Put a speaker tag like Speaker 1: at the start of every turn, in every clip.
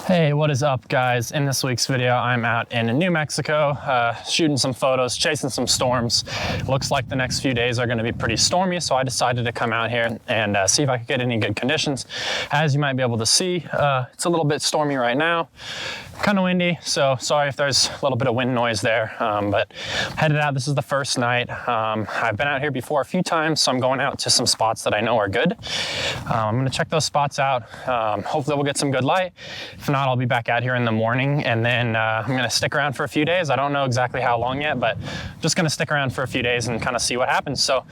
Speaker 1: Hey, what is up guys? In this week's video, I'm out in New Mexico, shooting some photos, chasing some storms. Looks like the next few days are gonna be pretty stormy, so I decided to come out here and see if I could get any good conditions. As you might be able to see, it's a little bit stormy right now. Kind of windy, so sorry if there's a little bit of wind noise there, but headed out. This is the first night. I've been out here before a few times, so I'm going out to some spots that I know are good. I'm gonna check those spots out. Hopefully we'll get some good light. If not, I'll be back out here in the morning, and then I'm gonna stick around for a few days. I don't know exactly how long yet, but just gonna stick around for a few days and kind of see what happens. So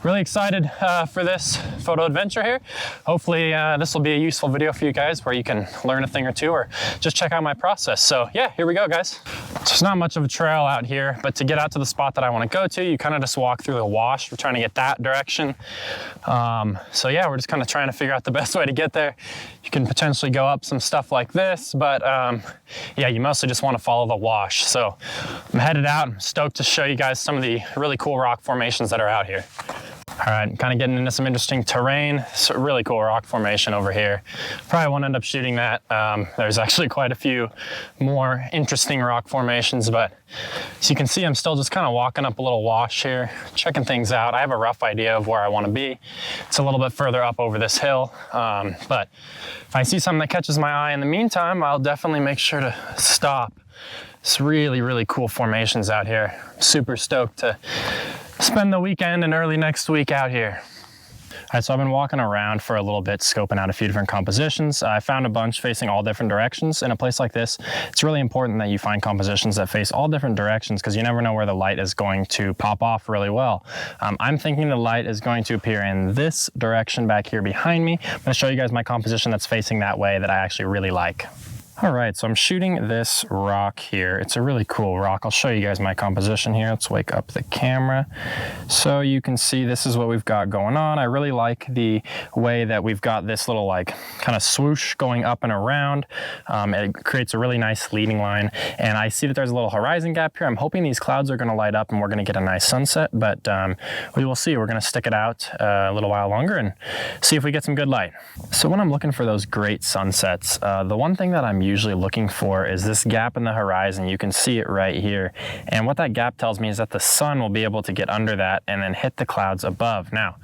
Speaker 1: really excited for this photo adventure here. Hopefully this will be a useful video for you guys where you can learn a thing or two or just check out my process. So yeah, here we go guys. There's not much of a trail out here, but to get out to the spot that I want to go to, you kind of just walk through the wash. We're trying to get that direction. So yeah, we're just kind of trying to figure out the best way to get there. You can potentially go up some stuff like this, but yeah, you mostly just want to follow the wash. So I'm headed out. I'm stoked to show you guys some of the really cool rock formations that are out here. All right, kind of getting into some interesting terrain. It's a really cool rock formation over here. Probably won't end up shooting that. There's actually quite a few more interesting rock formations, but as you can see, I'm still just kind of walking up a little wash here, checking things out. I have a rough idea of where I want to be. It's a little bit further up over this hill, but if I see something that catches my eye in the meantime, I'll definitely make sure to stop. It's really, really cool formations out here. I'm super stoked to spend the weekend and early next week out here. All right, so I've been walking around for a little bit, scoping out a few different compositions. I found a bunch facing all different directions. In a place like this, it's really important that you find compositions that face all different directions because you never know where the light is going to pop off really well. I'm thinking the light is going to appear in this direction back here behind me. I'm gonna show you guys my composition that's facing that way that I actually really like. All right, so I'm shooting this rock here. It's a really cool rock. I'll show you guys my composition here. Let's wake up the camera. So you can see this is what we've got going on. I really like the way that we've got this little like kind of swoosh going up and around. It creates a really nice leading line. And I see that there's a little horizon gap here. I'm hoping these clouds are gonna light up and we're gonna get a nice sunset, but we will see. We're gonna stick it out a little while longer and see if we get some good light. So when I'm looking for those great sunsets, the one thing that I'm usually looking for is this gap in the horizon. You can see it right here. And what that gap tells me is that the sun will be able to get under that and then hit the clouds above. Now,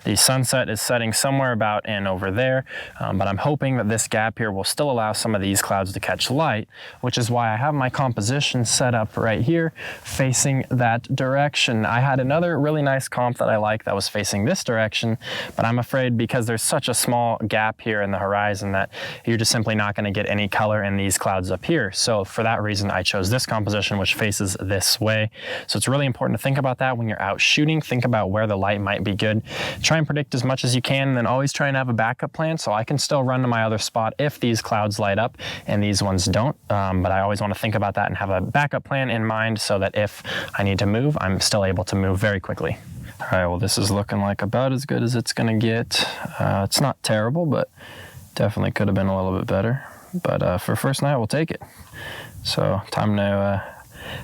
Speaker 1: the sunset is setting somewhere about in over there, but I'm hoping that this gap here will still allow some of these clouds to catch light, which is why I have my composition set up right here facing that direction. I had another really nice comp that I like that was facing this direction, but I'm afraid because there's such a small gap here in the horizon that you're just simply not going to get any color in these clouds up here. So for that reason, I chose this composition, which faces this way. So it's really important to think about that when you're out shooting. Think about where the light might be good. Try and predict as much as you can, and then always try and have a backup plan so I can still run to my other spot if these clouds light up and these ones don't. But I always want to think about that and have a backup plan in mind so that if I need to move, I'm still able to move very quickly. All right, well, this is looking like about as good as it's going to get. It's not terrible, but definitely could have been a little bit better. But for first night, we'll take it. So time to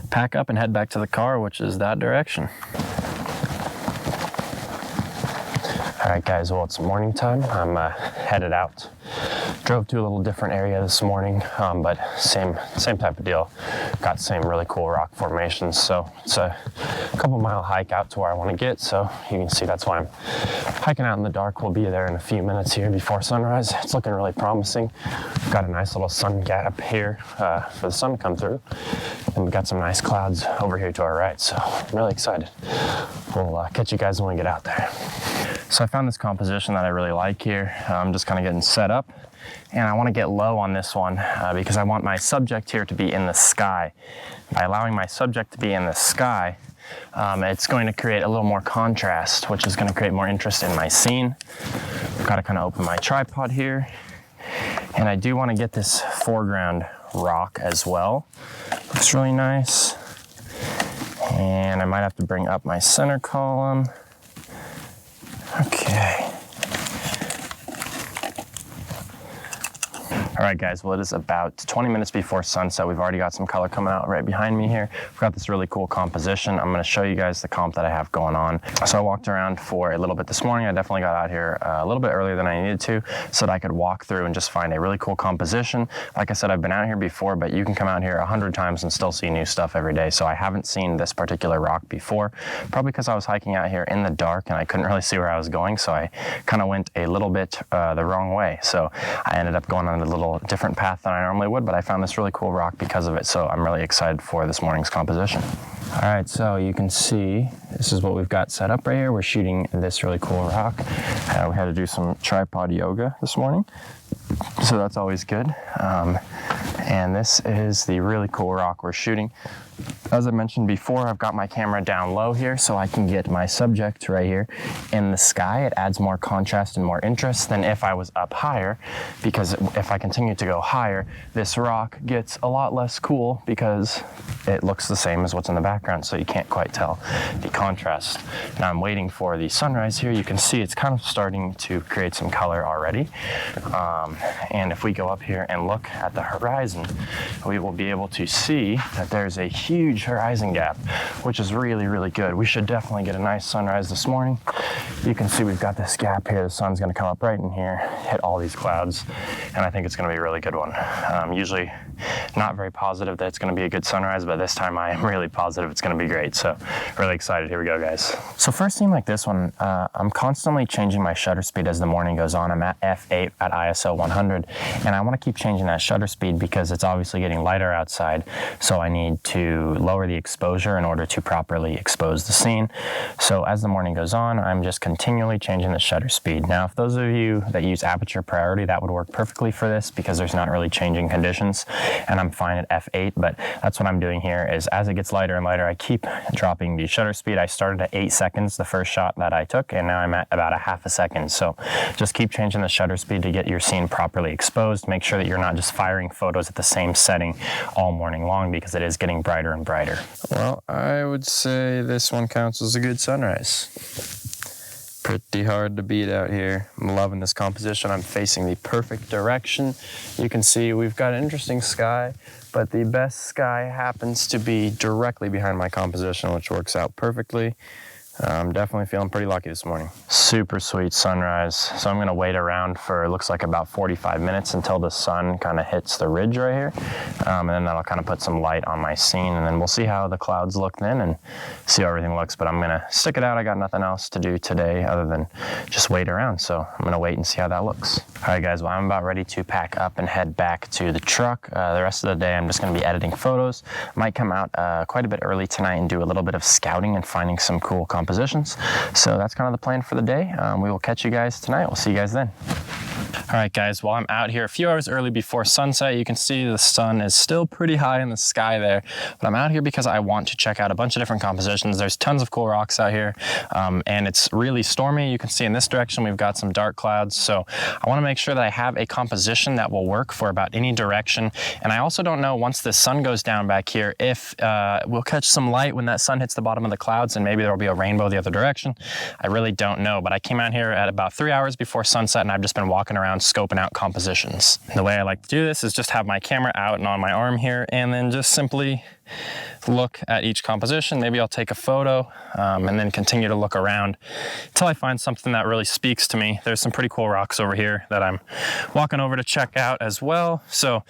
Speaker 1: pack up and head back to the car, which is that direction. All right, guys, well, it's morning time. I'm headed out. Drove to a little different area this morning, but same type of deal. Got same really cool rock formations. So it's a couple mile hike out to where I want to get. So you can see that's why I'm hiking out in the dark. We'll be there in a few minutes here before sunrise. It's looking really promising. We've got a nice little sun gap here for the sun to come through. And we've got some nice clouds over here to our right. So I'm really excited. We'll catch you guys when we get out there. So I found this composition that I really like here. I'm just kind of getting set up. And I want to get low on this one because I want my subject here to be in the sky. By allowing my subject to be in the sky, it's going to create a little more contrast, which is going to create more interest in my scene. I've got to kind of open my tripod here. And I do want to get this foreground rock as well. Looks really nice. And I might have to bring up my center column. Okay. All right, guys, well, it is about 20 minutes before sunset. We've already got some color coming out right behind me here. We've got this really cool composition. I'm gonna show you guys the comp that I have going on. So I walked around for a little bit this morning. I definitely got out here a little bit earlier than I needed to so that I could walk through and just find a really cool composition. Like I said, I've been out here before, but you can come out here 100 times and still see new stuff every day. So I haven't seen this particular rock before, probably because I was hiking out here in the dark and I couldn't really see where I was going. So I kind of went a little bit the wrong way. So I ended up going on a little different path than I normally would, but I found this really cool rock because of it. So I'm really excited for this morning's composition. All right, so you can see this is what we've got set up right here. We're shooting this really cool rock. We had to do some tripod yoga this morning, so that's always good. And this is the really cool rock we're shooting. As I mentioned before, I've got my camera down low here so I can get my subject right here in the sky. It adds more contrast and more interest than if I was up higher, because if I continue to go higher, this rock gets a lot less cool because it looks the same as what's in the background, so you can't quite tell the contrast. Now I'm waiting for the sunrise here. You can see it's kind of starting to create some color already. And if we go up here and look at the horizon, we will be able to see that there's a huge horizon gap, which is really, really good. We should definitely get a nice sunrise this morning. You can see we've got this gap here. The sun's gonna come up right in here, hit all these clouds, and I think it's gonna be a really good one. Usually not very positive that it's gonna be a good sunrise, but this time I am really positive it's gonna be great. So really excited. Here we go, guys. So first scene like this one, I'm constantly changing my shutter speed as the morning goes on. I'm at f8 at ISO 100, and I wanna keep changing that shutter speed because it's obviously getting lighter outside. So I need to lower the exposure in order to properly expose the scene. So as the morning goes on, I'm just continually changing the shutter speed. Now, if those of you that use aperture priority, that would work perfectly for this because there's not really changing conditions, and I'm fine at f8, but that's what I'm doing here is as it gets lighter and lighter, I keep dropping the shutter speed. I started at 8 seconds, the first shot that I took, and now I'm at about a half a second. So just keep changing the shutter speed to get your scene properly exposed. Make sure that you're not just firing photos at the same setting all morning long because it is getting brighter and brighter. Well, I would say this one counts as a good sunrise. Pretty hard to beat out here. I'm loving this composition. I'm facing the perfect direction. You can see we've got an interesting sky, but the best sky happens to be directly behind my composition, which works out perfectly. I'm definitely feeling pretty lucky this morning. Super sweet sunrise. So I'm gonna wait around for, it looks like about 45 minutes until the sun kind of hits the ridge right here. And then that'll kind of put some light on my scene, and then we'll see how the clouds look then and see how everything looks. But I'm gonna stick it out. I got nothing else to do today other than just wait around. So I'm gonna wait and see how that looks. All right, guys, well, I'm about ready to pack up and head back to the truck. The rest of the day, I'm just gonna be editing photos. Might come out quite a bit early tonight and do a little bit of scouting and finding some cool compositions. So that's kind of the plan for the day. We will catch you guys tonight. We'll see you guys then. All right, guys, well, I'm out here a few hours early before sunset. You can see the sun is still pretty high in the sky there, but I'm out here because I want to check out a bunch of different compositions. There's tons of cool rocks out here, and it's really stormy. You can see in this direction, we've got some dark clouds. So I wanna make sure that I have a composition that will work for about any direction. And I also don't know, once the sun goes down back here, if we'll catch some light when that sun hits the bottom of the clouds and maybe there'll be a rainbow the other direction. I really don't know, but I came out here at about 3 hours before sunset, and I've just been walking around scoping out compositions. The way I like to do this is just have my camera out and on my arm here, and then just simply look at each composition. Maybe I'll take a photo and then continue to look around until I find something that really speaks to me. There's some pretty cool rocks over here that I'm walking over to check out as well. So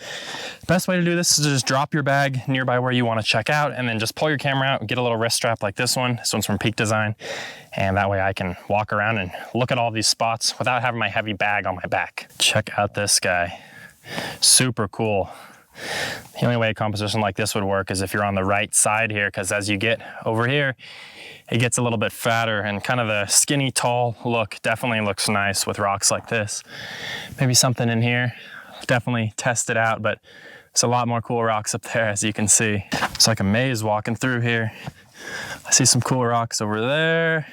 Speaker 1: the best way to do this is to just drop your bag nearby where you want to check out, and then just pull your camera out and get a little wrist strap like this one. This one's from Peak Design. And that way I can walk around and look at all these spots without having my heavy bag on my back. Check out this guy. Super cool. The only way a composition like this would work is if you're on the right side here, because as you get over here, it gets a little bit fatter, and kind of the skinny, tall look definitely looks nice with rocks like this. Maybe something in here, definitely test it out, but there's a lot more cool rocks up there, as you can see. It's like a maze walking through here. I see some cool rocks over there.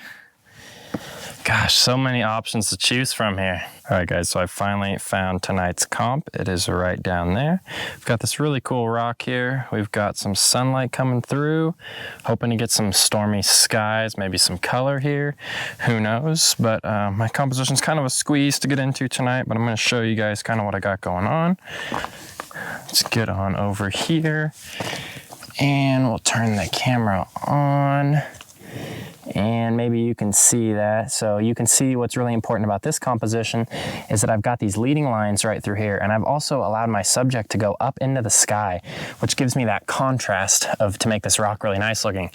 Speaker 1: Gosh, so many options to choose from here. All right, guys, so I finally found tonight's comp. It is right down there. We've got this really cool rock here. We've got some sunlight coming through. Hoping to get some stormy skies, maybe some color here. Who knows? But my composition's kind of a squeeze to get into tonight, but I'm gonna show you guys kind of what I got going on. Let's get on over here and we'll turn the camera on. And maybe you can see that. So you can see what's really important about this composition is that I've got these leading lines right through here, and I've also allowed my subject to go up into the sky, which gives me that contrast to make this rock really nice looking.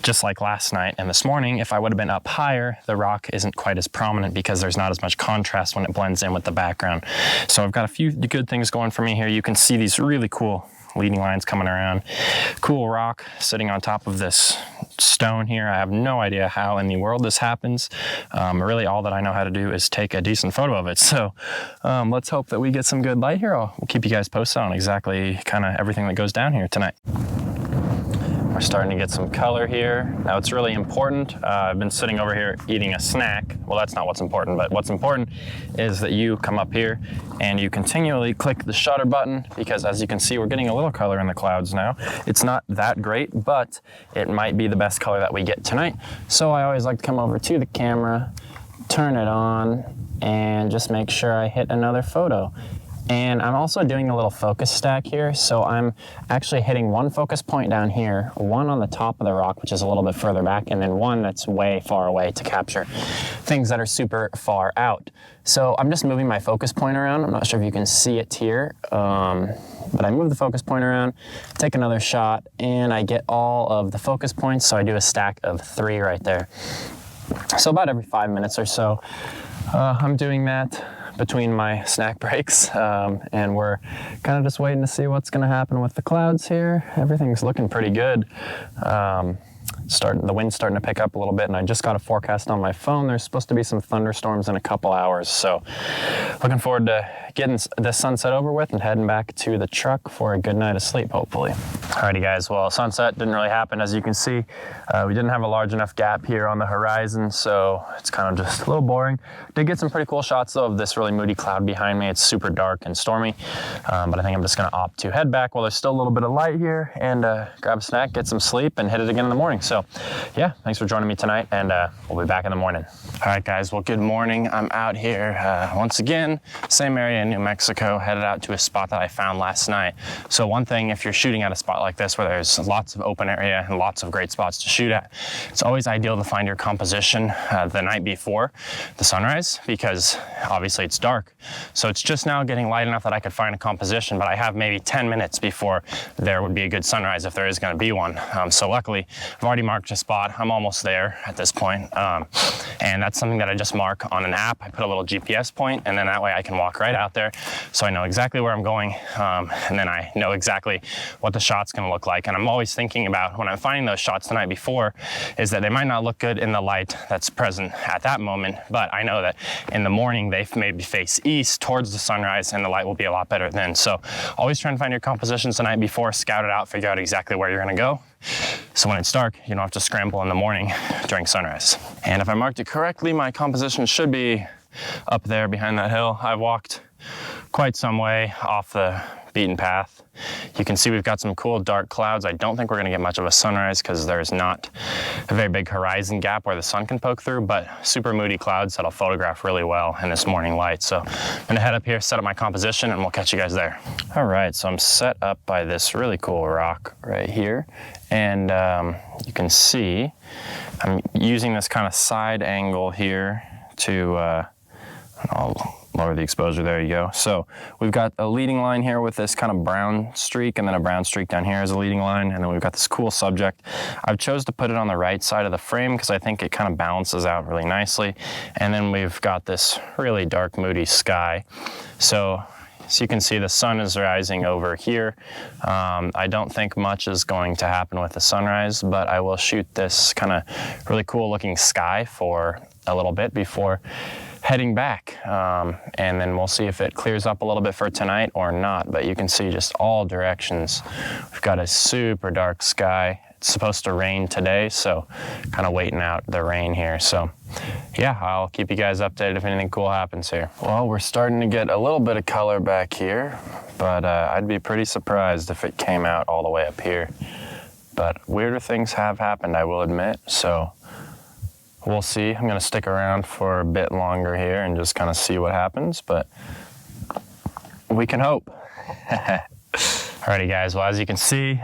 Speaker 1: Just like last night and this morning, if I would have been up higher, the rock isn't quite as prominent because there's not as much contrast when it blends in with the background. So I've got a few good things going for me here. You can see these really cool leading lines coming around. Cool rock sitting on top of this stone here. I have no idea how in the world this happens. Really all that I know how to do is take a decent photo of it. So let's hope that we get some good light here. We'll keep you guys posted on exactly kind of everything that goes down here tonight. We're starting to get some color here. Now it's really important. I've been sitting over here eating a snack. Well, that's not what's important, but what's important is that you come up here and you continually click the shutter button, because as you can see, we're getting a little color in the clouds now. It's not that great, but it might be the best color that we get tonight. So I always like to come over to the camera, turn it on, and just make sure I hit another photo. And I'm also doing a little focus stack here. So I'm actually hitting one focus point down here, one on the top of the rock, which is a little bit further back, and then one that's way far away to capture things that are super far out. So I'm just moving my focus point around. I'm not sure if you can see it here, but I move the focus point around, take another shot, and I get all of the focus points. So I do a stack of 3 right there. So about every 5 minutes or so, I'm doing that between my snack breaks, and we're kind of just waiting to see what's going to happen with the clouds here. Everything's looking pretty good. The wind's starting to pick up a little bit, and I just got a forecast on my phone. There's supposed to be some thunderstorms in a couple hours, so looking forward to getting the sunset over with and heading back to the truck for a good night of sleep, hopefully. Alrighty guys, well, sunset didn't really happen. As you can see, we didn't have a large enough gap here on the horizon, so it's kind of just a little boring. Did get some pretty cool shots though of this really moody cloud behind me. It's super dark and stormy, but I think I'm just gonna opt to head back while there's still a little bit of light here and grab a snack, get some sleep, and hit it again in the morning. So yeah, thanks for joining me tonight, and we'll be back in the morning. All right guys, well, good morning. I'm out here once again, same area in New Mexico, headed out to a spot that I found last night. So one thing, if you're shooting at a spot like this where there's lots of open area and lots of great spots to shoot at, it's always ideal to find your composition the night before the sunrise, because obviously it's dark. So it's just now getting light enough that I could find a composition, but I have maybe 10 minutes before there would be a good sunrise if there is going to be one. So luckily, I've already marked a spot. I'm almost there at this point. And that's something that I just mark on an app. I put a little GPS point, and then that way I can walk right out there. So I know exactly where I'm going. And then I know exactly what the shot's gonna look like. And I'm always thinking about, when I'm finding those shots the night before, is that they might not look good in the light that's present at that moment, but I know that in the morning they maybe face east towards the sunrise and the light will be a lot better then. So always try and find your compositions the night before, scout it out, figure out exactly where you're gonna go. So when it's dark, you don't have to scramble in the morning during sunrise. And if I marked it correctly, my composition should be up there behind that hill. I walked quite some way off the beaten path. You can see we've got some cool dark clouds. I don't think we're gonna get much of a sunrise because there's not a very big horizon gap where the sun can poke through, but super moody clouds that'll photograph really well in this morning light. So I'm gonna head up here, set up my composition, and we'll catch you guys there. All right, so I'm set up by this really cool rock right here. And you can see I'm using this kind of side angle here to, I'll lower the exposure, there you go. So we've got a leading line here with this kind of brown streak, and then a brown streak down here as a leading line, and then we've got this cool subject. I've chose to put it on the right side of the frame because I think it kind of balances out really nicely. And then we've got this really dark, moody sky. So you can see the sun is rising over here. I don't think much is going to happen with the sunrise, but I will shoot this kind of really cool looking sky for a little bit before heading back, and then we'll see if it clears up a little bit for tonight or not. But you can see just all directions, we've got a super dark sky. It's supposed to rain today, so kind of waiting out the rain here. So yeah, I'll keep you guys updated if anything cool happens here. Well, we're starting to get a little bit of color back here, but I'd be pretty surprised if it came out all the way up here. But weirder things have happened, I will admit, so we'll see. I'm gonna stick around for a bit longer here and just kind of see what happens, but we can hope. Alrighty guys, well as you can see,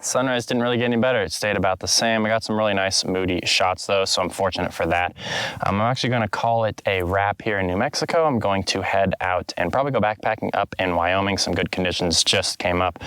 Speaker 1: sunrise didn't really get any better. It stayed about the same. I got some really nice moody shots though, so I'm fortunate for that. I'm actually gonna call it a wrap here in New Mexico. I'm going to head out and probably go backpacking up in Wyoming. Some good conditions just came up.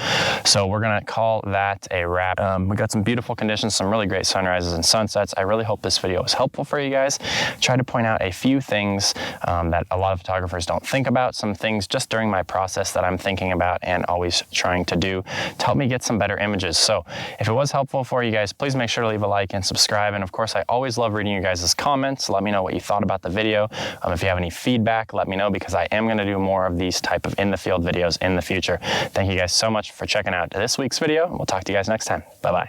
Speaker 1: So we're gonna call that a wrap. We got some beautiful conditions, some really great sunrises and sunsets. I really hope this video was helpful for you guys. Tried to point out a few things that a lot of photographers don't think about, some things just during my process that I'm thinking about and always trying to do to help me get some better images. So if it was helpful for you guys, please make sure to leave a like and subscribe. And of course, I always love reading you guys' comments. Let me know what you thought about the video. If you have any feedback, let me know, because I am going to do more of these type of in the field videos in the future. Thank you guys so much for checking out this week's video. We'll talk to you guys next time. Bye-bye.